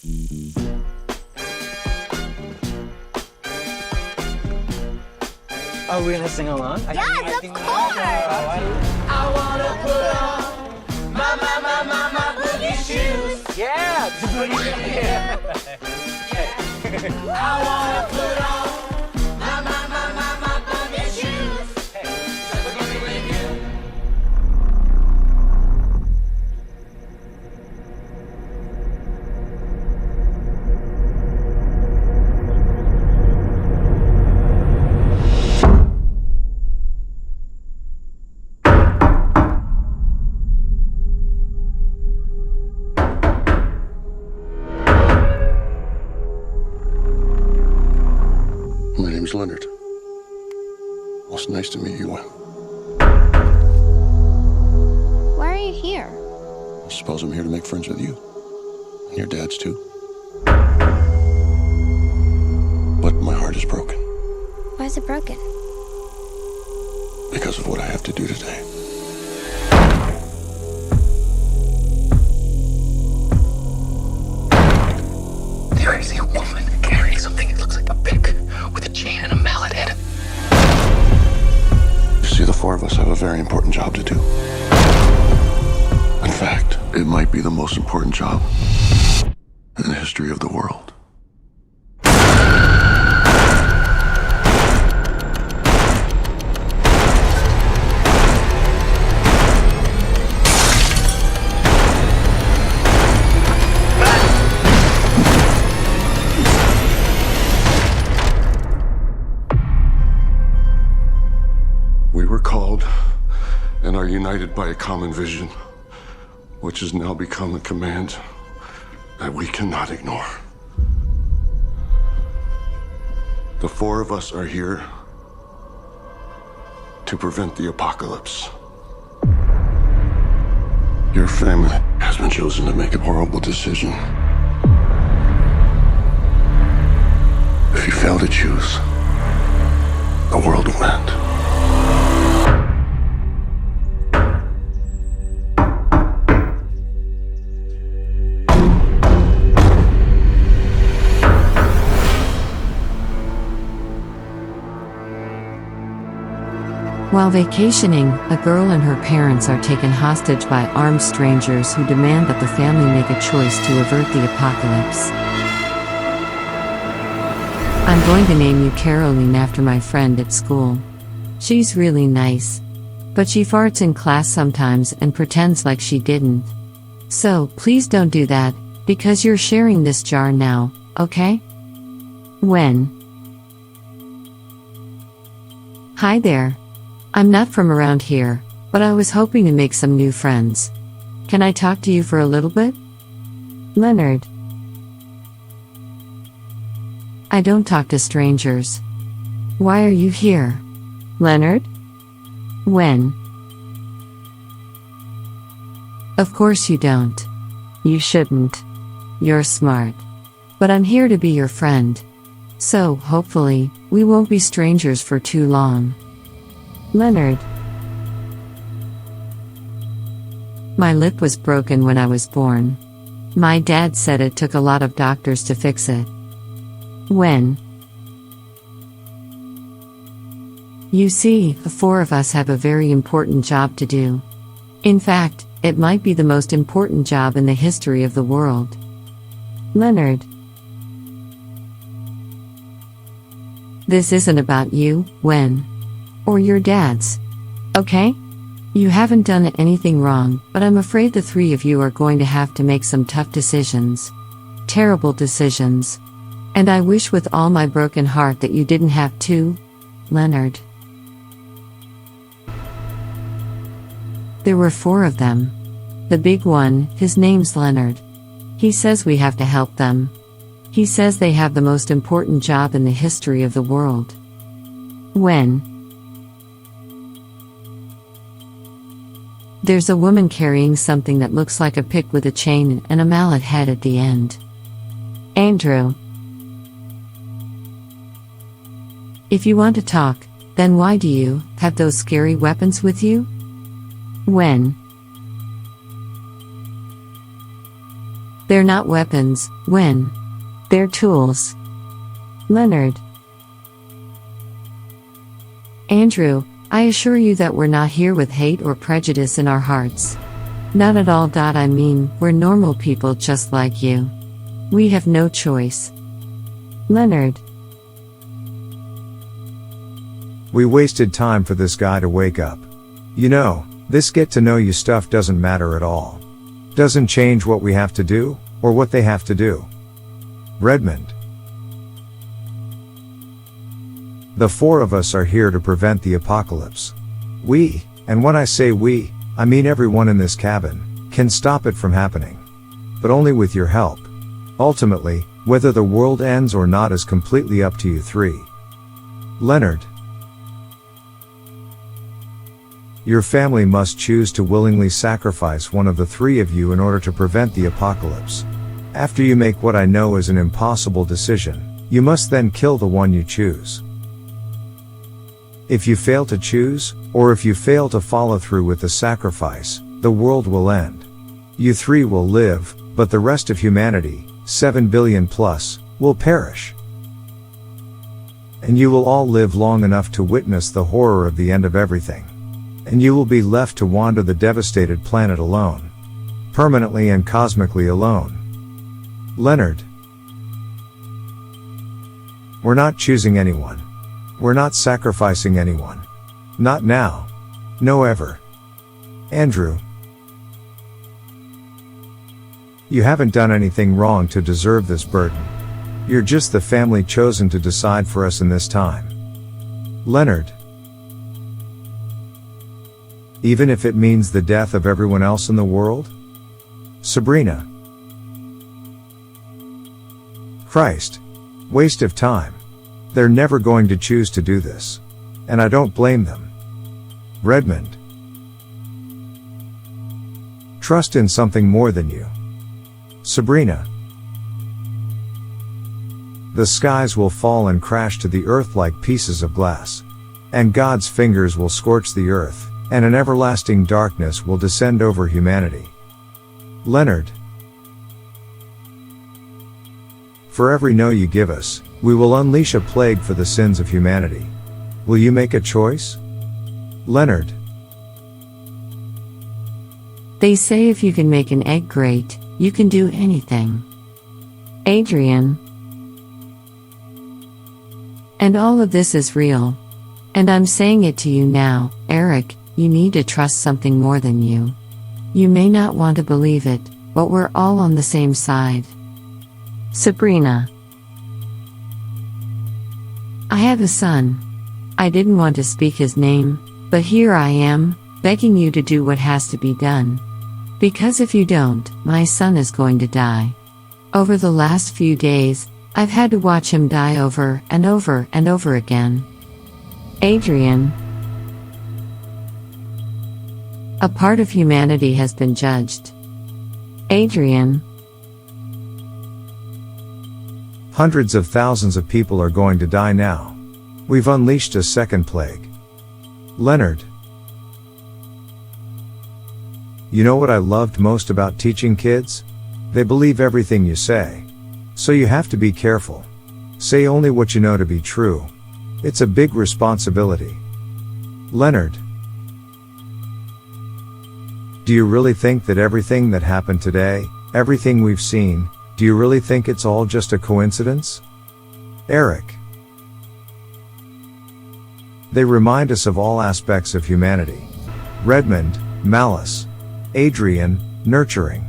Are we gonna sing along? Yes, of course! I wanna put on my booty shoes. Yeah! I wanna put on my booty shoes. Just to be with you. My name's Leonard. Well, it's nice to meet you. Why are you here? I suppose I'm here to make friends with you. And your dad's too. But my heart is broken Why is it broken? because of what I have to do today. There is a woman carrying something that looks like a pick with a chain and a mallet head. You see, the four of us have a very important job to do. In fact, it might be the most important job in the history of the world. We were called and are united by a common vision, which has now become a command that we cannot ignore. The four of us are here to prevent the apocalypse. Your family has been chosen to make a horrible decision. If you fail to choose, the world will end. While vacationing, a girl and her parents are taken hostage by armed strangers who demand that the family make a choice to avert the apocalypse. I'm going to name you Caroline after my friend at school. She's really nice. But she farts in class sometimes and pretends like she didn't. So, please don't do that, because you're sharing this jar now, okay? When? Hi there. I'm not from around here, but I was hoping to make some new friends. Can I talk to you for a little bit? Leonard. I don't talk to strangers. Why are you here? Leonard? When? Of course you don't. You shouldn't. You're smart. But I'm here to be your friend. So, hopefully, we won't be strangers for too long. Leonard. My lip was broken when I was born. My dad said it took a lot of doctors to fix it. When? You see, the four of us have a very important job to do. In fact, it might be the most important job in the history of the world. Leonard. This isn't about you, when? Or your dad's. Okay? You haven't done anything wrong, but I'm afraid the three of you are going to have to make some tough decisions. Terrible decisions. And I wish with all my broken heart that you didn't have to, Leonard. There were four of them. The big one, his name's Leonard. He says we have to help them. He says they have the most important job in the history of the world. When? There's a woman carrying something that looks like a pick with a chain and a mallet head at the end. Andrew. If you want to talk, then why do you have those scary weapons with you? When? They're not weapons, when? They're tools. Leonard. Andrew, I assure you that we're not here with hate or prejudice in our hearts. Not at all. I mean, we're normal people just like you. We have no choice. Leonard. We wasted time for this guy to wake up. You know, this get to know you stuff doesn't matter at all. Doesn't change what we have to do, or what they have to do. Redmond. The four of us are here to prevent the apocalypse. We, and when I say we, I mean everyone in this cabin, can stop it from happening. But only with your help. Ultimately, whether the world ends or not is completely up to you three. Leonard. Your family must choose to willingly sacrifice one of the three of you in order to prevent the apocalypse. After you make what I know is an impossible decision, you must then kill the one you choose. If you fail to choose, or if you fail to follow through with the sacrifice, the world will end. You three will live, but the rest of humanity, 7 billion plus, will perish. And you will all live long enough to witness the horror of the end of everything. And you will be left to wander the devastated planet alone. Permanently and cosmically alone. Leonard. We're not choosing anyone. We're not sacrificing anyone. Not now. No ever. Andrew. You haven't done anything wrong to deserve this burden. You're just the family chosen to decide for us in this time. Leonard. Even if it means the death of everyone else in the world? Sabrina. Christ. Waste of time. They're never going to choose to do this. And I don't blame them. Redmond. Trust in something more than you. Sabrina. The skies will fall and crash to the earth like pieces of glass. And God's fingers will scorch the earth, and an everlasting darkness will descend over humanity. Leonard. For every no you give us, we will unleash a plague for the sins of humanity. Will you make a choice? Leonard. They say if you can make an egg great, you can do anything. Adrian. And all of this is real. And I'm saying it to you now, Eric, you need to trust something more than you. You may not want to believe it, but we're all on the same side. Sabrina. I have a son. I didn't want to speak his name, but here I am, begging you to do what has to be done. Because if you don't, my son is going to die. Over the last few days, I've had to watch him die over and over and over again. Adrian. A part of humanity has been judged. Adrian. Hundreds of thousands of people are going to die now. We've unleashed a second plague. Leonard. You know what I loved most about teaching kids? They believe everything you say. So you have to be careful. Say only what you know to be true. It's a big responsibility. Leonard. Do you really think that everything that happened today, everything we've seen, do you really think it's all just a coincidence? Eric. They remind us of all aspects of humanity. Redmond, malice. Adrian, nurturing.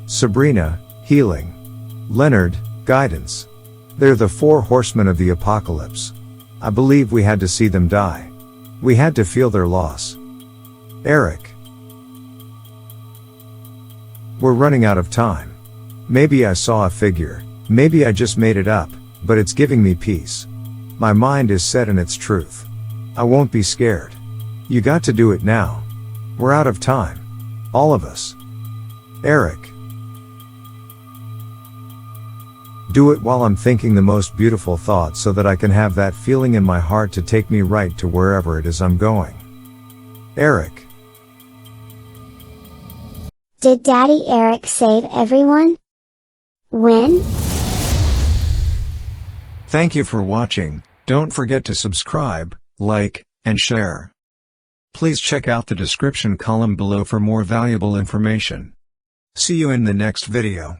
Sabrina, healing. Leonard, guidance. They're the four horsemen of the apocalypse. I believe we had to see them die. We had to feel their loss. Eric. We're running out of time. Maybe I saw a figure, maybe I just made it up, but it's giving me peace. My mind is set in its truth. I won't be scared. You got to do it now. We're out of time. All of us. Eric. Do it while I'm thinking the most beautiful thoughts so that I can have that feeling in my heart to take me right to wherever it is I'm going. Eric. Did Daddy Eric save everyone? When? Thank you for watching. Don't forget to subscribe, like, and share. Please check out the description column below for more valuable information. See you in the next video.